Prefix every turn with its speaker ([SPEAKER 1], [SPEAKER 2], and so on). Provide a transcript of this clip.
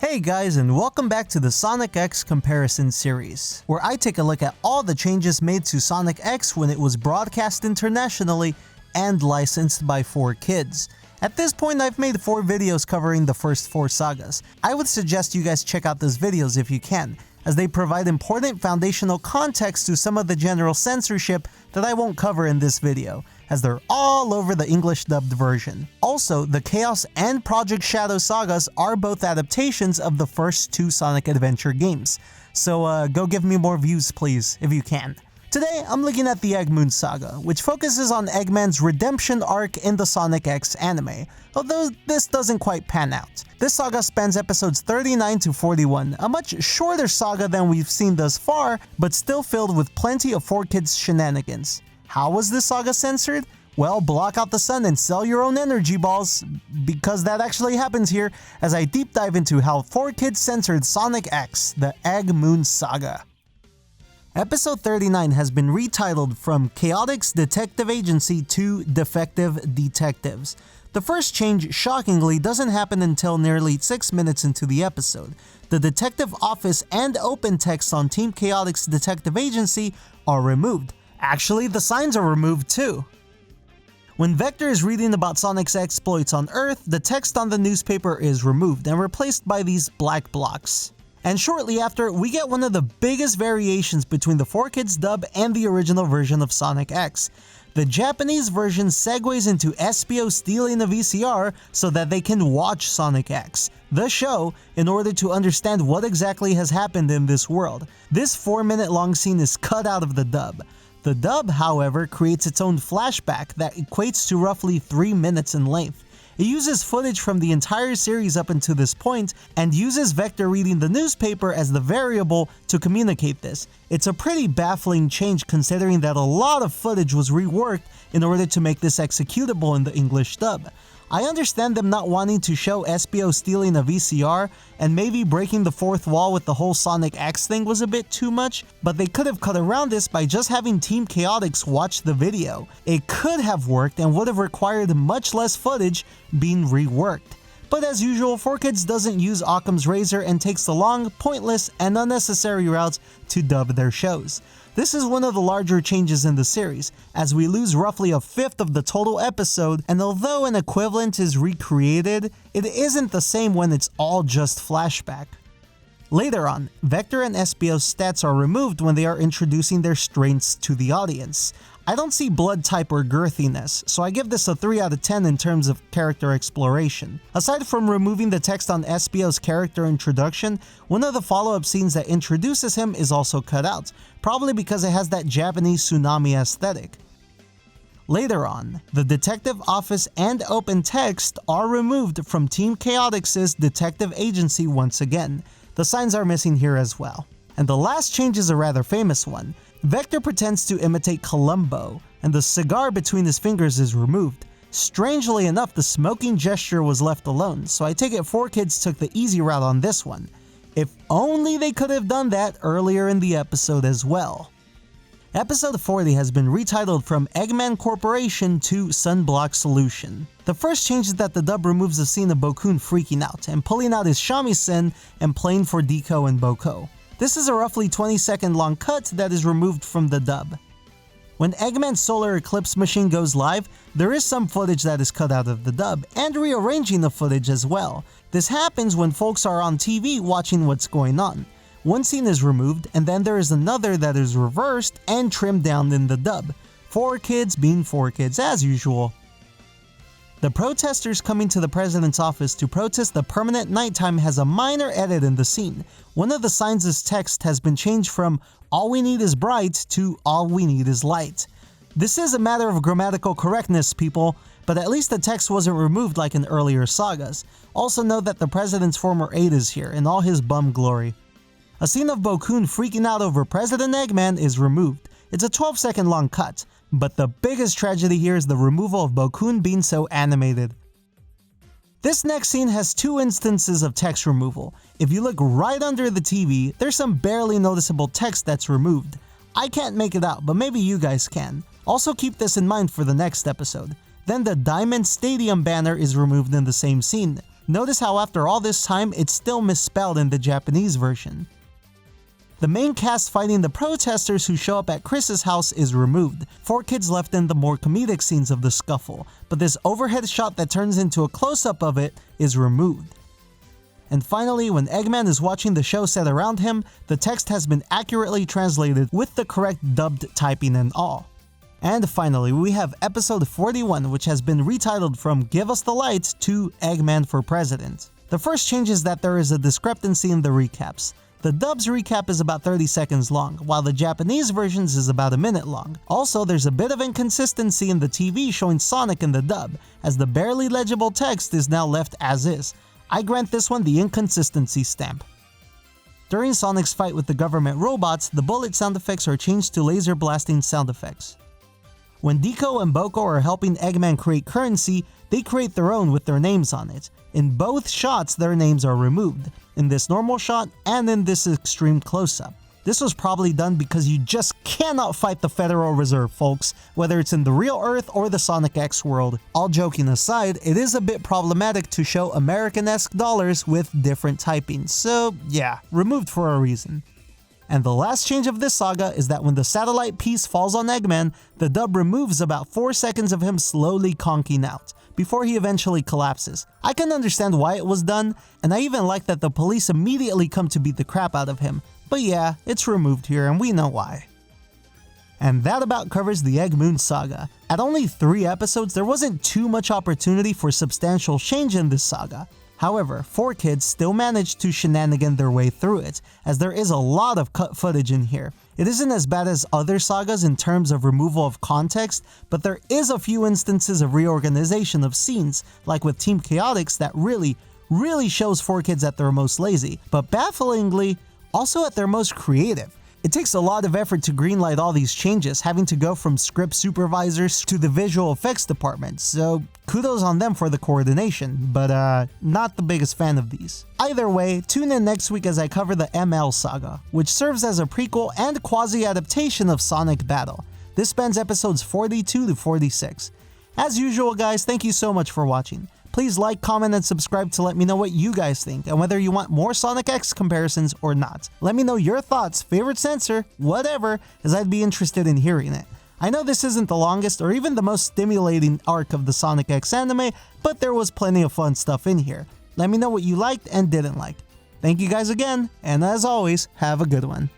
[SPEAKER 1] Hey guys, and welcome back to the Sonic X comparison series, where I take a look at all the changes made to Sonic X when it was broadcast internationally and licensed by 4Kids. At this point, I've made 4 videos covering the first 4 sagas. I would suggest you guys check out those videos if you can, as they provide important foundational context to some of the general censorship that I won't cover in this video, as they're all over the English dubbed version. Also, the Chaos and Project Shadow sagas are both adaptations of the first 2 Sonic Adventure games, so go give me more views please, if you can. Today, I'm looking at the Eggmoon Saga, which focuses on Eggman's redemption arc in the Sonic X anime, although this doesn't quite pan out. This saga spans episodes 39 to 41, a much shorter saga than we've seen thus far, but still filled with plenty of 4Kids shenanigans. How was this saga censored? Well, block out the sun and sell your own energy balls, because that actually happens here as I deep dive into how 4Kids censored Sonic X, the Eggmoon Saga. Episode 39 has been retitled from Chaotix Detective Agency to Defective Detectives. The first change, shockingly, doesn't happen until nearly 6 minutes into the episode. The detective office and open text on Team Chaotix Detective Agency are removed. Actually, the signs are removed too. When Vector is reading about Sonic's exploits on Earth, the text on the newspaper is removed and replaced by these black blocks. And shortly after, we get one of the biggest variations between the 4Kids dub and the original version of Sonic X. The Japanese version segues into Espio stealing a VCR so that they can watch Sonic X, the show, in order to understand what exactly has happened in this world. This 4-minute long scene is cut out of the dub. The dub, however, creates its own flashback that equates to roughly 3 minutes in length. It uses footage from the entire series up until this point, and uses Vector reading the newspaper as the variable to communicate this. It's a pretty baffling change considering that a lot of footage was reworked in order to make this executable in the English dub. I understand them not wanting to show Espio stealing a VCR, and maybe breaking the 4th wall with the whole Sonic X thing was a bit too much, but they could have cut around this by just having Team Chaotix watch the video. It could have worked and would have required much less footage being reworked. But as usual, 4Kids doesn't use Occam's razor and takes the long, pointless, and unnecessary routes to dub their shows. This is one of the larger changes in the series, as we lose roughly 1/5 of the total episode, and although an equivalent is recreated, it isn't the same when it's all just flashback. Later on, Vector and Espio's stats are removed when they are introducing their strengths to the audience. I don't see blood type or girthiness, so I give this a 3 out of 10 in terms of character exploration. Aside from removing the text on Espio's character introduction, one of the follow-up scenes that introduces him is also cut out, probably because it has that Japanese tsunami aesthetic. Later on, the detective office and open text are removed from Team Chaotix's detective agency once again. The signs are missing here as well. And the last change is a rather famous one. Vector pretends to imitate Columbo, and the cigar between his fingers is removed. Strangely enough, the smoking gesture was left alone, so I take it 4Kids took the easy route on this one. If only they could have done that earlier in the episode as well. Episode 40 has been retitled from Eggman Corporation to Sunblock Solution. The first change is that the dub removes the scene of Bokkun freaking out and pulling out his shamisen and playing for Deco and Boko. This is a roughly 20-second long cut that is removed from the dub. When Eggman's solar eclipse machine goes live, there is some footage that is cut out of the dub, and rearranging the footage as well. This happens when folks are on TV watching what's going on. One scene is removed, and then there is another that is reversed and trimmed down in the dub. 4Kids being 4Kids as usual. The protesters coming to the president's office to protest the permanent nighttime has a minor edit in the scene. One of the signs' text has been changed from "all we need is bright" to "all we need is light." This is a matter of grammatical correctness, people, but at least the text wasn't removed like in earlier sagas. Also note that the president's former aide is here in all his bum glory. A scene of Bokkun freaking out over President Eggman is removed. It's a 12-second long cut, but the biggest tragedy here is the removal of Bokkun being so animated. This next scene has 2 instances of text removal. If you look right under the TV, there's some barely noticeable text that's removed. I can't make it out, but maybe you guys can. Also keep this in mind for the next episode. Then the Diamond Stadium banner is removed in the same scene. Notice how after all this time, it's still misspelled in the Japanese version. The main cast fighting the protesters who show up at Chris's house is removed. 4Kids left in the more comedic scenes of the scuffle, but this overhead shot that turns into a close-up of it is removed. And finally, when Eggman is watching the show set around him, the text has been accurately translated with the correct dubbed typing and all. And finally, we have episode 41, which has been retitled from Give Us the Lights to Eggman for President. The first change is that there is a discrepancy in the recaps. The dub's recap is about 30 seconds long, while the Japanese version's is about a minute long. Also, there's a bit of inconsistency in the TV showing Sonic in the dub, as the barely legible text is now left as is. I grant this one the inconsistency stamp. During Sonic's fight with the government robots, the bullet sound effects are changed to laser blasting sound effects. When Deco and Boko are helping Eggman create currency, they create their own with their names on it. In both shots, their names are removed, in this normal shot and in this extreme close-up. This was probably done because you just cannot fight the Federal Reserve, folks, whether it's in the real Earth or the Sonic X world. All joking aside, it is a bit problematic to show American-esque dollars with different typing, so yeah, removed for a reason. And the last change of this saga is that when the satellite piece falls on Eggman, the dub removes about 4 seconds of him slowly conking out, before he eventually collapses. I can understand why it was done, and I even like that the police immediately come to beat the crap out of him, but yeah, it's removed here and we know why. And that about covers the Egg Moon saga. At only 3 episodes, there wasn't too much opportunity for substantial change in this saga. However, 4Kids still managed to shenanigan their way through it, as there is a lot of cut footage in here. It isn't as bad as other sagas in terms of removal of context, but there is a few instances of reorganization of scenes, like with Team Chaotix that really shows 4Kids at their most lazy, but bafflingly, also at their most creative. It takes a lot of effort to greenlight all these changes, having to go from script supervisors to the visual effects department, so kudos on them for the coordination, but not the biggest fan of these. Either way, tune in next week as I cover the ML Saga, which serves as a prequel and quasi-adaptation of Sonic Battle. This spans episodes 42 to 46. As usual guys, thank you so much for watching. Please like, comment, and subscribe to let me know what you guys think and whether you want more Sonic X comparisons or not. Let me know your thoughts, favorite censor, whatever, as I'd be interested in hearing it. I know this isn't the longest or even the most stimulating arc of the Sonic X anime, but there was plenty of fun stuff in here. Let me know what you liked and didn't like. Thank you guys again, and as always, have a good one.